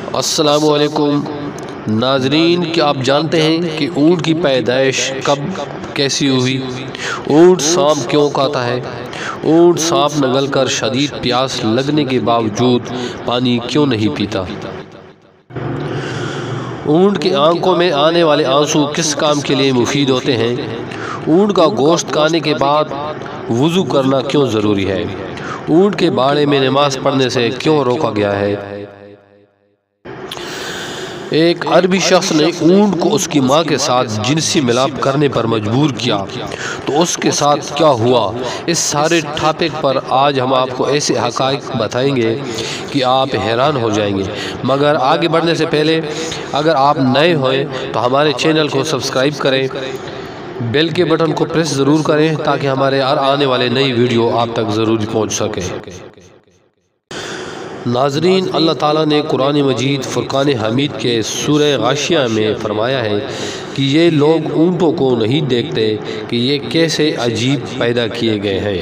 السلام علیکم ناظرین، کیا آپ جانتے ہیں کہ اونٹ کی پیدائش کب کیسی ہوئی؟ اونٹ سانپ کیوں کھاتا ہے؟ اونٹ سانپ نگل کر شدید پیاس لگنے کے باوجود پانی کیوں نہیں پیتا؟ اونٹ کی آنکھوں میں آنے والے آنسو کس کام کے لیے مفید ہوتے ہیں؟ اونٹ کا گوشت کھانے کے بعد وضو کرنا کیوں ضروری ہے؟ اونٹ کے باڑے میں نماز پڑھنے سے کیوں روکا گیا ہے؟ ایک عربی شخص نے اونٹ کو اس کی ماں کے ساتھ جنسی ملاپ کرنے پر مجبور کیا تو اس کے ساتھ کیا ہوا؟ اس سارے ٹاپک پر آج ہم آپ کو ایسے حقائق بتائیں گے کہ آپ حیران ہو جائیں گے۔ مگر آگے بڑھنے سے پہلے اگر آپ نئے ہوئے تو ہمارے چینل کو سبسکرائب کریں، بیل کے بٹن کو پریس ضرور کریں تاکہ ہمارے ہر آنے والے نئی ویڈیو آپ تک ضرور پہنچ سکے۔ ناظرین، اللہ تعالیٰ نے قرآن مجید فرقان حمید کے سورہ غاشیہ میں فرمایا ہے کہ یہ لوگ اونٹوں کو نہیں دیکھتے کہ یہ کیسے عجیب پیدا کیے گئے ہیں۔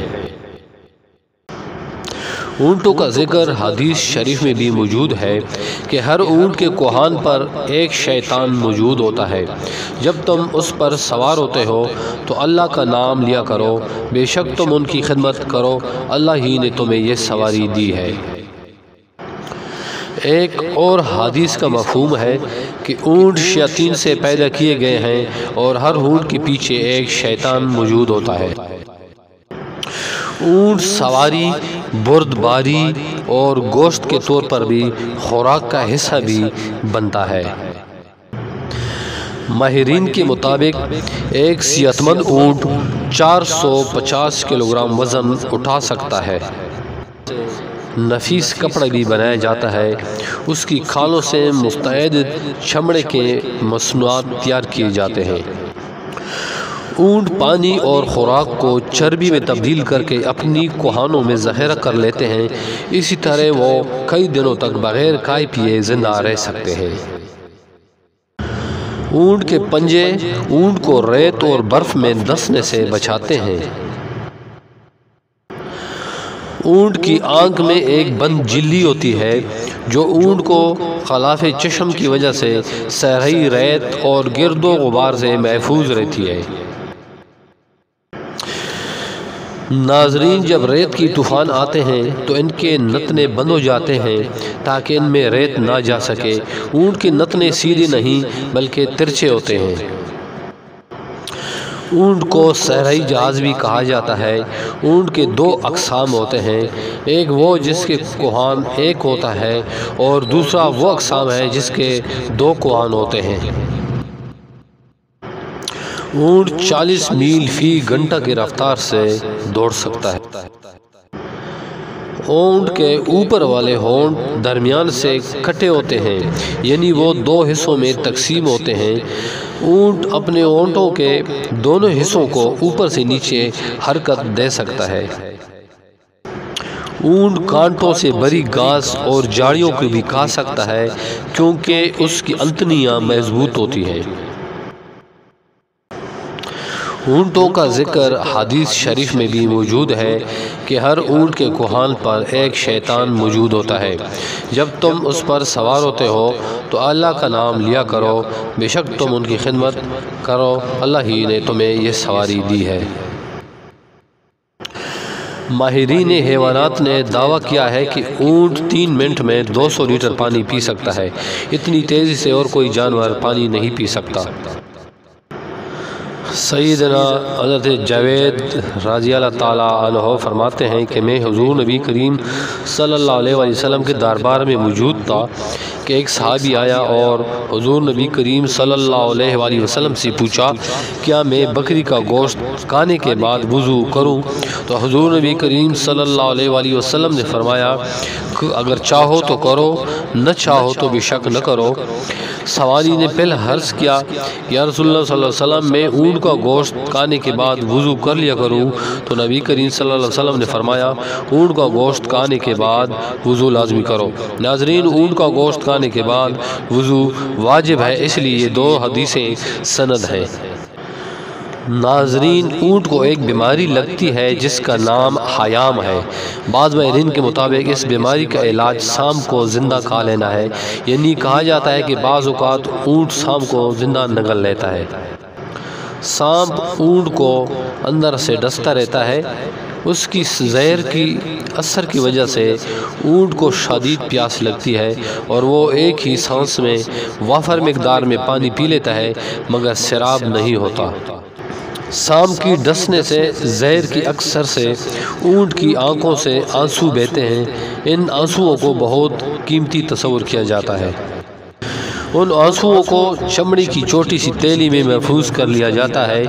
اونٹوں کا ذکر حدیث شریف میں بھی موجود ہے کہ ہر اونٹ کے کوہان پر ایک شیطان موجود ہوتا ہے۔ جب تم اس پر سوار ہوتے ہو تو اللہ کا نام لیا کرو، بے شک تم ان کی خدمت کرو، اللہ ہی نے تمہیں یہ سواری دی ہے۔ ایک اور حدیث کا مفہوم ہے کہ اونٹ شیاطین سے پیدا کیے گئے ہیں اور ہر اونٹ کے پیچھے ایک شیطان موجود ہوتا ہے۔ اونٹ سواری، بردباری اور گوشت کے طور پر بھی خوراک کا حصہ بھی بنتا ہے۔ ماہرین کے مطابق ایک صحت مند اونٹ 450 کلوگرام وزن اٹھا سکتا ہے۔ نفیس کپڑا بھی بنایا جاتا ہے۔ اس کی کھالوں سے متعدد چمڑے کے مصنوعات تیار کیے جاتے ہیں۔ اونٹ پانی اور خوراک کو چربی میں تبدیل کر کے اپنی کوہانوں میں ذخیرہ کر لیتے ہیں، اسی طرح وہ کئی دنوں تک بغیر کھائے پیے زندہ رہ سکتے ہیں۔ اونٹ کے پنجے اونٹ کو ریت اور برف میں دھنسنے سے بچاتے ہیں۔ اونٹ کی آنکھ میں ایک بند جھلی ہوتی ہے جو اونٹ کو خلاف چشم کی وجہ سے صحرائی ریت اور گرد و غبار سے محفوظ رہتی ہے۔ ناظرین، جب ریت کی طوفان آتے ہیں تو ان کے نتنے بند ہو جاتے ہیں تاکہ ان میں ریت نہ جا سکے۔ اونٹ کے نتنے سیدھے نہیں بلکہ ترچھے ہوتے ہیں۔ اونٹ کو صحرائی جہاز بھی کہا جاتا ہے۔ اونٹ کے دو اقسام ہوتے ہیں، ایک وہ جس کے کوہان ایک ہوتا ہے اور دوسرا وہ اقسام ہے جس کے دو کوہان ہوتے ہیں۔ اونٹ 40 میل فی گھنٹہ کی رفتار سے دوڑ سکتا ہے۔ اونٹ کے اوپر والے ہونٹ درمیان سے کٹے ہوتے ہیں، یعنی وہ دو حصوں میں تقسیم ہوتے ہیں۔ اونٹ اپنے ہونٹوں کے دونوں حصوں کو اوپر سے نیچے حرکت دے سکتا ہے۔ اونٹ کانٹوں سے بھری گھاس اور جھاڑیوں کو بھی کھا سکتا ہے کیونکہ اس کی انتڑیاں مضبوط ہوتی ہیں۔ اونٹوں کا ذکر حدیث شریف میں بھی موجود ہے کہ ہر اونٹ کے کوہان پر ایک شیطان موجود ہوتا ہے۔ جب تم اس پر سوار ہوتے ہو تو اللہ کا نام لیا کرو، بے شک تم ان کی خدمت کرو، اللہ ہی نے تمہیں یہ سواری دی ہے۔ ماہرین حیوانات نے دعویٰ کیا ہے کہ اونٹ 3 منٹ میں 200 لیٹر پانی پی سکتا ہے۔ اتنی تیزی سے اور کوئی جانور پانی نہیں پی سکتا۔ سیدنا حضرت جاوید رضی اللہ تعالیٰ عنہ فرماتے ہیں کہ میں حضور نبی کریم صلی اللہ علیہ وسلم کے دربار میں موجود تھا کہ ایک صحابی آیا اور حضور نبی کریم صلی اللہ علیہ وسلم سے پوچھا، کیا میں بکری کا گوشت کھانے کے بعد وضو کروں؟ تو حضور نبی کریم صلی اللہ علیہ وسلم نے فرمایا، اگر چاہو تو کرو، نہ چاہو تو بے شک نہ کرو۔ سوالی نے پہلے عرض کیا، یا رسول اللہ صلی اللہ علیہ وسلم، میں اونٹ کا گوشت کھانے کے بعد وضو کر لیا کروں؟ تو نبی کریم صلی اللہ علیہ وسلم نے فرمایا، اونٹ کا گوشت کھانے کے بعد وضو لازمی کرو۔ ناظرین، اونٹ کا گوشت کھانے کے بعد وضو واجب ہے، اس لیے یہ دو حدیثیں سند ہیں۔ ناظرین، اونٹ کو ایک بیماری لگتی ہے جس کا نام حیام ہے۔ بعض ماہرین کے مطابق اس بیماری کا علاج سانپ کو زندہ کھا لینا ہے، یعنی کہا جاتا ہے کہ بعض اوقات اونٹ سانپ کو زندہ نگل لیتا ہے۔ سانپ اونٹ کو اندر سے ڈستا رہتا ہے۔ اس کی زہر کی اثر کی وجہ سے اونٹ کو شدید پیاس لگتی ہے اور وہ ایک ہی سانس میں وافر مقدار میں پانی پی لیتا ہے مگر سیراب نہیں ہوتا۔ سانپ کی ڈسنے سے زہر کی اثر سے اونٹ کی آنکھوں سے آنسو بہتے ہیں۔ ان آنسوؤں کو بہت قیمتی تصور کیا جاتا ہے۔ ان آنسوؤں کو چمڑی کی چھوٹی سی تیلی میں محفوظ کر لیا جاتا ہے۔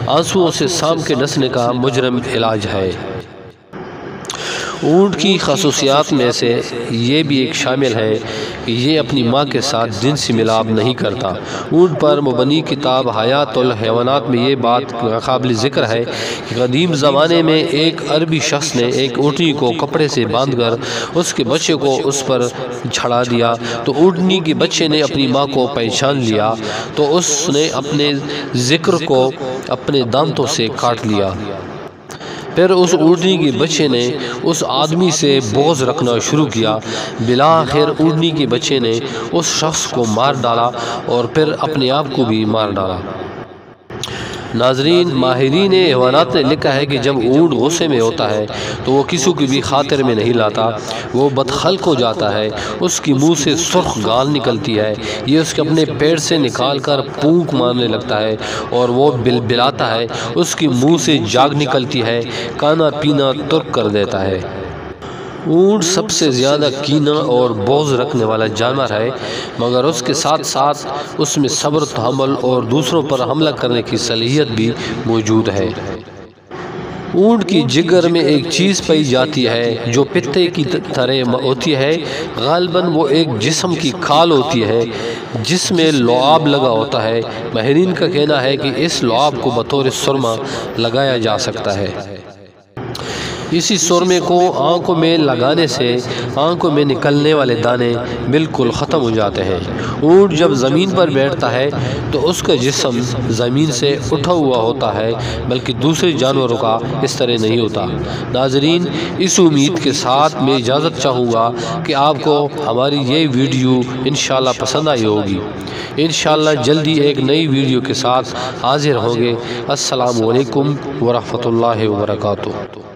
آنسوؤں سے سانپ کے ڈسنے کا مجرم علاج ہے۔ اونٹ کی خصوصیات میں سے یہ بھی ایک شامل ہے کہ یہ اپنی ماں کے ساتھ جنسی ملاپ نہیں کرتا۔ اونٹ پر مبنی کتاب حیات الحیوانات میں یہ بات قابل ذکر ہے کہ قدیم زمانے میں ایک عربی شخص نے ایک اونٹنی کو کپڑے سے باندھ کر اس کے بچے کو اس پر چڑھا دیا تو اونٹنی کے بچے نے اپنی ماں کو پہچان لیا تو اس نے اپنے ذکر کو اپنے دانتوں سے کاٹ لیا۔ پھر اس اونٹنی کے بچے نے اس آدمی سے بغض رکھنا شروع کیا۔ بالآخر اونٹنی کے بچے نے اس شخص کو مار ڈالا اور پھر اپنے آپ کو بھی مار ڈالا۔ ناظرین، ماہرین حیوانات نے لکھا ہے کہ جب اونٹ غصے میں ہوتا ہے تو وہ کسی کی بھی خاطر میں نہیں لاتا، وہ بدخلق ہو جاتا ہے، اس کی منہ سے سرخ گال نکلتی ہے، یہ اس کے اپنے پیڑ سے نکال کر پونک مارنے لگتا ہے اور وہ بلبلاتا ہے، اس کی منہ سے جاگ نکلتی ہے، کھانا پینا ترک کر دیتا ہے۔ اونٹ سب سے زیادہ کینہ اور بغض رکھنے والا جانور ہے، مگر اس کے ساتھ ساتھ اس میں صبر، تحمل اور دوسروں پر حملہ کرنے کی صلاحیت بھی موجود ہے۔ اونٹ کی جگر میں ایک چیز پائی جاتی ہے جو پتے کی طرح ہوتی ہے، غالباً وہ ایک جسم کی کھال ہوتی ہے جس میں لعاب لگا ہوتا ہے۔ ماہرین کا کہنا ہے کہ اس لعاب کو بطور سرما لگایا جا سکتا ہے۔ اسی سرمے کو آنکھوں میں لگانے سے آنکھوں میں نکلنے والے دانے بالکل ختم ہو جاتے ہیں۔ اونٹ جب زمین پر بیٹھتا ہے تو اس کا جسم زمین سے اٹھا ہوا ہوتا ہے، بلکہ دوسرے جانوروں کا اس طرح نہیں ہوتا۔ ناظرین، اس امید کے ساتھ میں اجازت چاہوں گا کہ آپ کو ہماری یہ ویڈیو انشاءاللہ پسند آئی ہوگی۔ انشاءاللہ جلدی ایک نئی ویڈیو کے ساتھ حاضر ہوں گے۔ السلام علیکم ورحمۃ اللہ وبرکاتہ۔